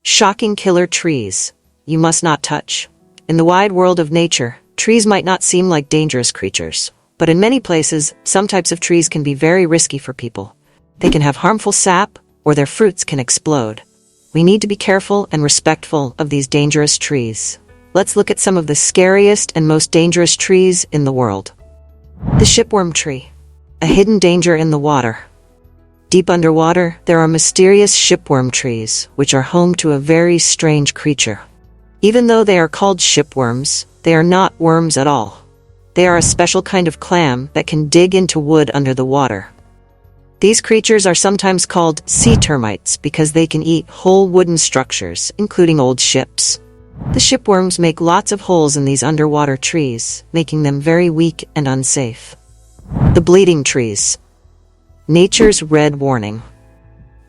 Shocking killer trees. You must not touch. In the wide world of nature, trees might not seem like dangerous creatures, but in many places, some types of trees can be very risky for people. They can have harmful sap, or their fruits can explode. We need to be careful and respectful of these dangerous trees. Let's look at some of the scariest and most dangerous trees in the world. The shipworm tree. A hidden danger in the water. Deep underwater, there are mysterious shipworm trees, which are home to a very strange creature. Even though they are called shipworms, they are not worms at all. They are a special kind of clam that can dig into wood under the water. These creatures are sometimes called sea termites because they can eat whole wooden structures, including old ships. The shipworms make lots of holes in these underwater trees, making them very weak and unsafe. The bleeding trees. Nature's red warning.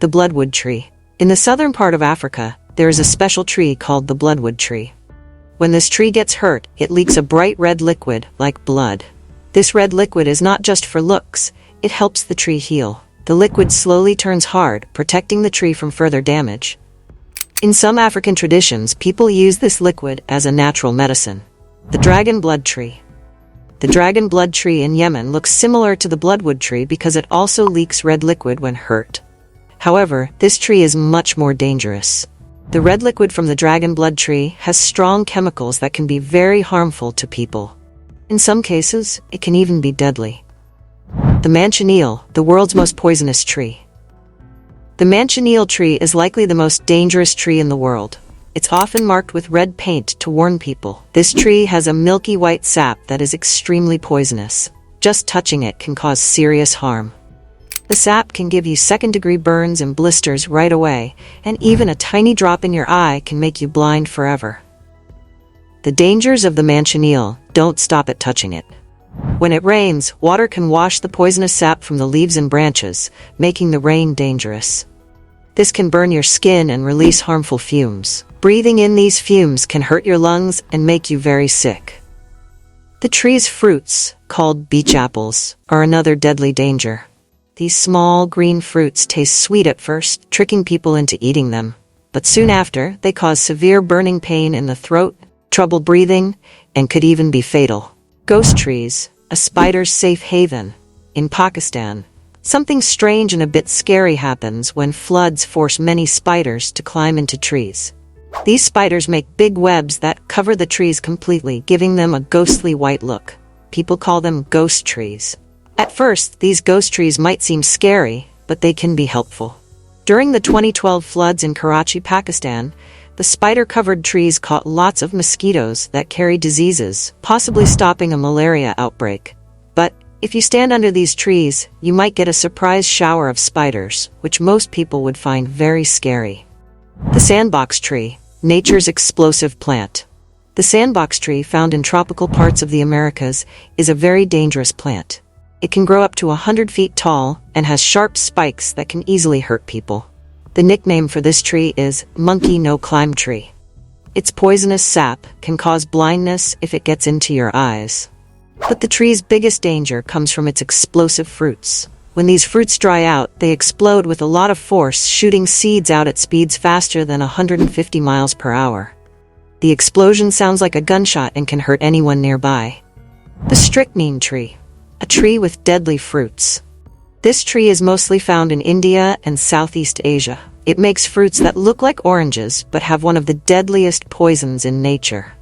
The Bloodwood tree. In the southern part of Africa, there is a special tree called the Bloodwood tree. When this tree gets hurt, it leaks a bright red liquid, like blood. This red liquid is not just for looks, it helps the tree heal. The liquid slowly turns hard, protecting the tree from further damage. In some African traditions, people use this liquid as a natural medicine. The dragon blood tree. The dragon blood tree in Yemen looks similar to the Bloodwood tree because it also leaks red liquid when hurt. However, this tree is much more dangerous. The red liquid from the dragon blood tree has strong chemicals that can be very harmful to people. In some cases, it can even be deadly. The Manchineel, the world's most poisonous tree. The Manchineel tree is likely the most dangerous tree in the world. It's often marked with red paint to warn people. This tree has a milky white sap that is extremely poisonous. Just touching it can cause serious harm. The sap can give you second-degree burns and blisters right away, and even a tiny drop in your eye can make you blind forever. The dangers of the Manchineel don't stop at touching it. When it rains, water can wash the poisonous sap from the leaves and branches, making the rain dangerous. This can burn your skin and release harmful fumes. Breathing in these fumes can hurt your lungs and make you very sick. The tree's fruits, called beach apples, are another deadly danger. These small green fruits taste sweet at first, tricking people into eating them. But soon after, they cause severe burning pain in the throat, trouble breathing, and could even be fatal. Ghost trees, a spider's safe haven. In Pakistan, something strange and a bit scary happens when floods force many spiders to climb into trees. These spiders make big webs that cover the trees completely, giving them a ghostly white look. People call them ghost trees. At first, these ghost trees might seem scary, but they can be helpful. During the 2012 floods in Karachi, Pakistan, the spider-covered trees caught lots of mosquitoes that carry diseases, possibly stopping a malaria outbreak. But if you stand under these trees, you might get a surprise shower of spiders, which most people would find very scary. The Sandbox Tree, nature's explosive plant. The sandbox tree, found in tropical parts of the Americas, is a very dangerous plant. It can grow up to 100 feet tall and has sharp spikes that can easily hurt people. The nickname for this tree is monkey no-climb tree. Its poisonous sap can cause blindness if it gets into your eyes. But the tree's biggest danger comes from its explosive fruits. When these fruits dry out, they explode with a lot of force, shooting seeds out at speeds faster than 150 miles per hour. The explosion sounds like a gunshot and can hurt anyone nearby. The strychnine tree, a tree with deadly fruits. This tree is mostly found in India and Southeast Asia. It makes fruits that look like oranges but have one of the deadliest poisons in nature.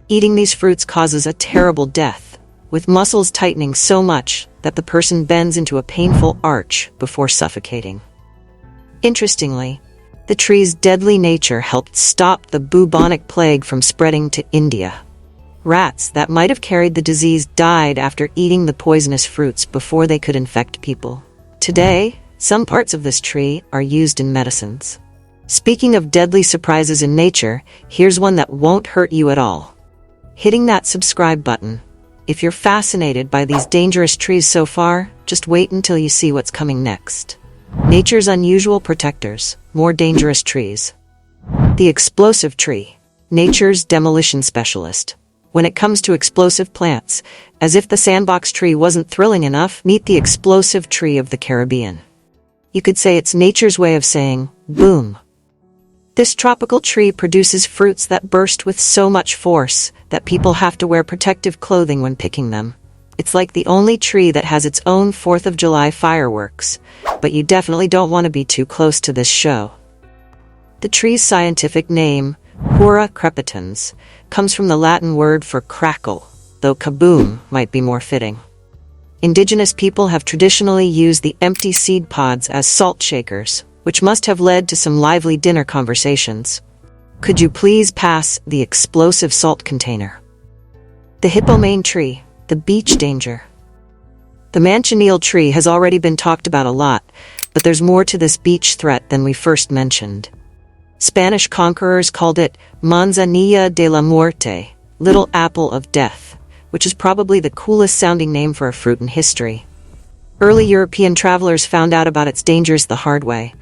Eating these fruits causes a terrible death, with muscles tightening so much that the person bends into a painful arch before suffocating. Interestingly, the tree's deadly nature helped stop the bubonic plague from spreading to India. Rats that might have carried the disease died after eating the poisonous fruits before they could infect people. Today, some parts of this tree are used in medicines. Speaking of deadly surprises in nature, here's one that won't hurt you at all. Hitting that subscribe button. If you're fascinated by these dangerous trees so far, just wait until you see what's coming next. Nature's unusual protectors, more dangerous trees. The explosive tree, nature's demolition specialist. When it comes to explosive plants, as if the sandbox tree wasn't thrilling enough, meet the explosive tree of the Caribbean. You could say it's nature's way of saying, boom. This tropical tree produces fruits that burst with so much force that people have to wear protective clothing when picking them. It's like the only tree that has its own 4th of July fireworks, but you definitely don't want to be too close to this show. The tree's scientific name, Hura crepitans, comes from the Latin word for crackle, though kaboom might be more fitting. Indigenous people have traditionally used the empty seed pods as salt shakers, which must have led to some lively dinner conversations. Could you please pass the explosive salt container? The Hippo tree, the beach danger. The Manchineel tree has already been talked about a lot, but there's more to this beach threat than we first mentioned. Spanish conquerors called it Manzanilla de la Muerte, Little Apple of Death, which is probably the coolest sounding name for a fruit in history. Early European travelers found out about its dangers the hard way.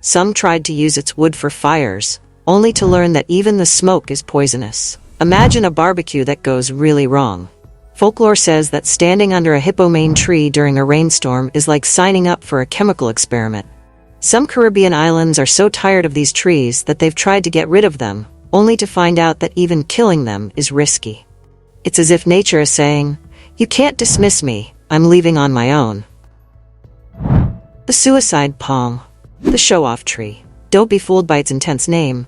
Some tried to use its wood for fires, only to learn that even the smoke is poisonous. Imagine a barbecue that goes really wrong. Folklore says that standing under a hippo tree during a rainstorm is like signing up for a chemical experiment. Some Caribbean islands are so tired of these trees that they've tried to get rid of them, only to find out that even killing them is risky. It's as if nature is saying, "You can't dismiss me, I'm leaving on my own." The suicide palm. The show-off tree. Don't be fooled by its intense name.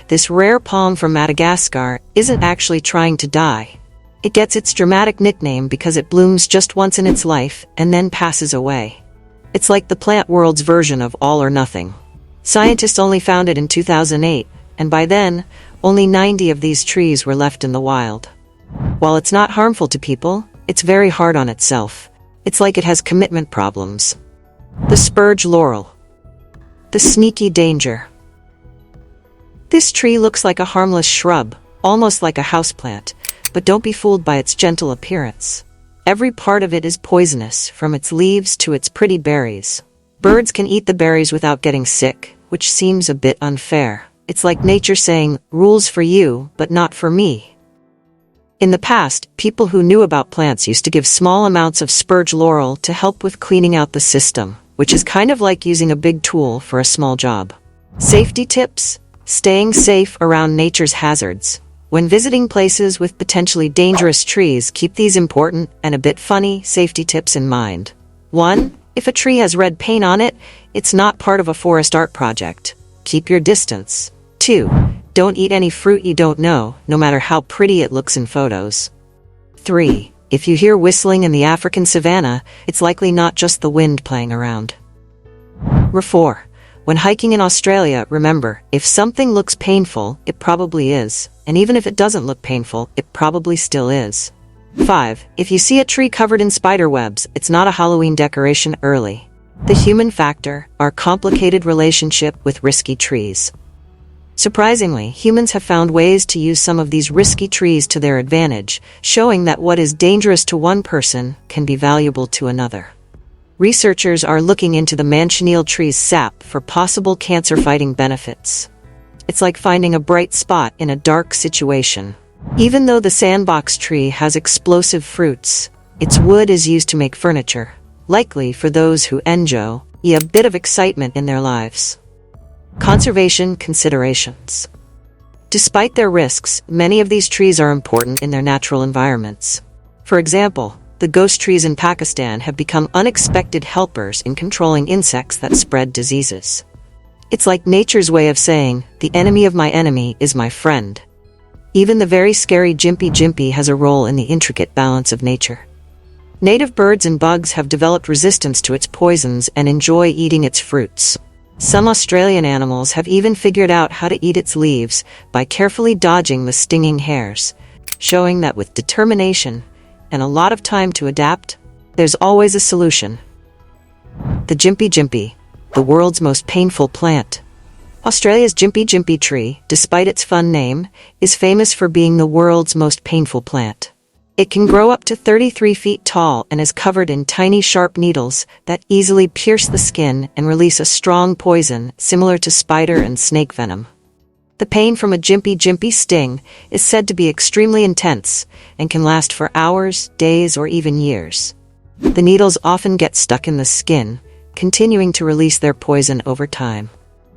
This rare palm from Madagascar isn't actually trying to die. It gets its dramatic nickname because it blooms just once in its life and then passes away. It's like the plant world's version of all or nothing. Scientists only found it in 2008, and by then, only 90 of these trees were left in the wild. While it's not harmful to people, it's very hard on itself. It's like it has commitment problems. The Spurge Laurel. The sneaky danger. This tree looks like a harmless shrub, almost like a houseplant, but don't be fooled by its gentle appearance. Every part of it is poisonous, from its leaves to its pretty berries. Birds can eat the berries without getting sick, which seems a bit unfair. It's like nature saying, rules for you, but not for me. In the past, people who knew about plants used to give small amounts of Spurge Laurel to help with cleaning out the system, which is kind of like using a big tool for a small job. Safety tips: staying safe around nature's hazards. When visiting places with potentially dangerous trees, keep these important and a bit funny safety tips in mind. 1. If a tree has red paint on it, it's not part of a forest art project. Keep your distance. 2. Don't eat any fruit you don't know, no matter how pretty it looks in photos. 3. If you hear whistling in the African savanna, it's likely not just the wind playing around. 4. When hiking in Australia, remember, if something looks painful, it probably is. And even if it doesn't look painful, it probably still is. 5. If you see a tree covered in spider webs, it's not a Halloween decoration early. The human factor, our complicated relationship with risky trees. Surprisingly, humans have found ways to use some of these risky trees to their advantage, showing that what is dangerous to one person can be valuable to another. Researchers are looking into the Manchineel tree's sap for possible cancer-fighting benefits. It's like finding a bright spot in a dark situation. Even though the Sandbox Tree has explosive fruits, its wood is used to make furniture, likely for those who enjoy a bit of excitement in their lives. Conservation considerations. Despite their risks, many of these trees are important in their natural environments. For example, the ghost trees in Pakistan have become unexpected helpers in controlling insects that spread diseases. It's like nature's way of saying, the enemy of my enemy is my friend. Even the very scary Jimpy has a role in the intricate balance of nature. Native birds and bugs have developed resistance to its poisons and enjoy eating its fruits. Some Australian animals have even figured out how to eat its leaves by carefully dodging the stinging hairs, showing that with determination and a lot of time to adapt, there's always a solution. The Jimpy, the world's most painful plant. Australia's Gympie tree, despite its fun name, is famous for being the world's most painful plant. It can grow up to 33 feet tall and is covered in tiny sharp needles that easily pierce the skin and release a strong poison similar to spider and snake venom. The pain from a Jimpy sting is said to be extremely intense and can last for hours, days, or even years. The needles often get stuck in the skin, continuing to release their poison over time.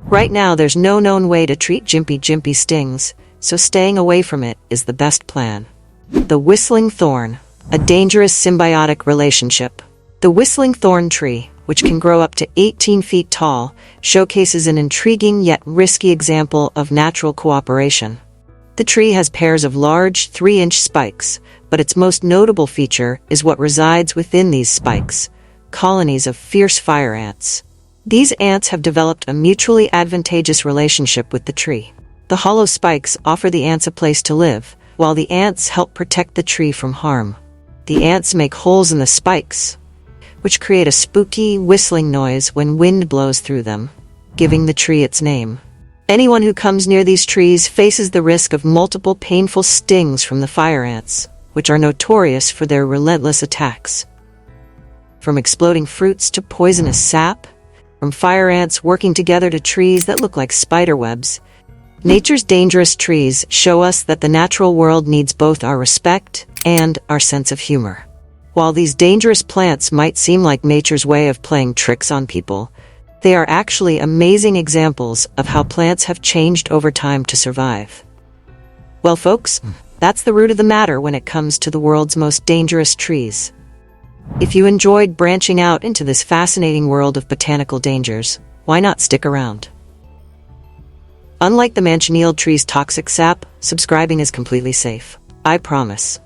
Right now, there's no known way to treat Jimpy stings, so staying away from it is the best plan. The Whistling Thorn, a dangerous symbiotic relationship. The Whistling Thorn tree, which can grow up to 18 feet tall, showcases an intriguing yet risky example of natural cooperation. The tree has pairs of large, 3-inch spikes, but its most notable feature is what resides within these spikes: colonies of fierce fire ants. These ants have developed a mutually advantageous relationship with the tree. The hollow spikes offer the ants a place to live, while the ants help protect the tree from harm. The ants make holes in the spikes, which create a spooky, whistling noise when wind blows through them, giving the tree its name. Anyone who comes near these trees faces the risk of multiple painful stings from the fire ants, which are notorious for their relentless attacks. From exploding fruits to poisonous sap, from fire ants working together to trees that look like spider webs, nature's dangerous trees show us that the natural world needs both our respect and our sense of humor. While these dangerous plants might seem like nature's way of playing tricks on people, they are actually amazing examples of how plants have changed over time to survive. Well, folks, that's the root of the matter when it comes to the world's most dangerous trees. If you enjoyed branching out into this fascinating world of botanical dangers, why not stick around? Unlike the Manchineel tree's toxic sap, subscribing is completely safe. I promise.